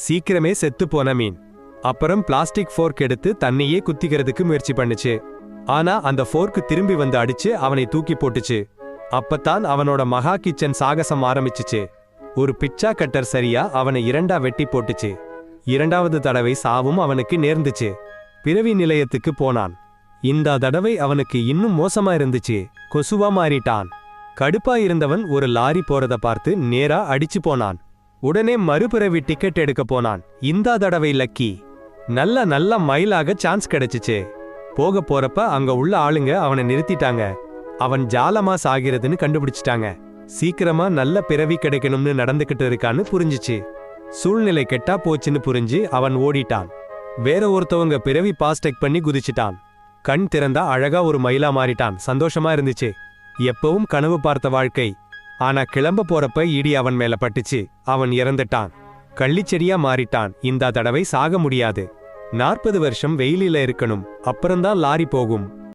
சீக்கிரமே செத்து போன மீன். அப்புறம் பிளாஸ்டிக் ஃபோர்க் எடுத்து தன்னையே குத்திக்கிறதுக்கு முயற்சி பண்ணுச்சு. ஆனா அந்த ஃபோர்க்கு திரும்பி வந்து அடிச்சு அவனை தூக்கி போட்டுச்சு. அப்பத்தான் அவனோட மகா கிச்சன் சாகசம் ஆரம்பிச்சுச்சு. ஒரு பிச்சா கட்டர் சரியா அவனை இரண்டா வெட்டி போட்டுச்சு. இரண்டாவது தடவை சாவும் அவனுக்கு நேர்ந்துச்சு. பிறவி நிலையத்துக்கு போனான். இந்த தடவை அவனுக்கு இன்னும் மோசமா இருந்துச்சு. கொசுவா மாறிட்டான். கடுப்பா இருந்தவன் ஒரு லாரி போறத பார்த்து நேரா அடிச்சு போனான். உடனே மறுபிறவி டிக்கெட் எடுக்க போனான். இந்த தடவை லக்கி. நல்ல மைலாக சான்ஸ் கிடைச்சிச்சு. போக போறப்ப அங்க உள்ள ஆளுங்க அவனை நிறுத்திட்டாங்க. அவன் ஜாலமா சாகிறதுன்னு கண்டுபிடிச்சிட்டாங்க. சீக்கிரமா நல்ல பிறவி கிடைக்கணும்னு நடந்துகிட்டு இருக்கான்னு புரிஞ்சிச்சு. சூழ்நிலை கெட்டா போச்சுன்னு புரிஞ்சு அவன் ஓடிட்டான். வேற ஒருத்தவங்க பிறவி பாஸ்டெக் பண்ணி குதிச்சிட்டான். கண் திறந்தா அழகா ஒரு மயிலா மாறிட்டான். சந்தோஷமா இருந்துச்சு. எப்பவும் கனவு பார்த்த வாழ்க்கை. ஆனா கிளம்ப போறப்ப இடி அவன் மேல பட்டுச்சு. அவன் இறந்துட்டான். கள்ளிச்செடியா மாறிட்டான். இந்த தடவை சாக முடியாது. 40 வருஷம் வெயிலில இருக்கணும். அப்புறம்தான் லாரி போகும்.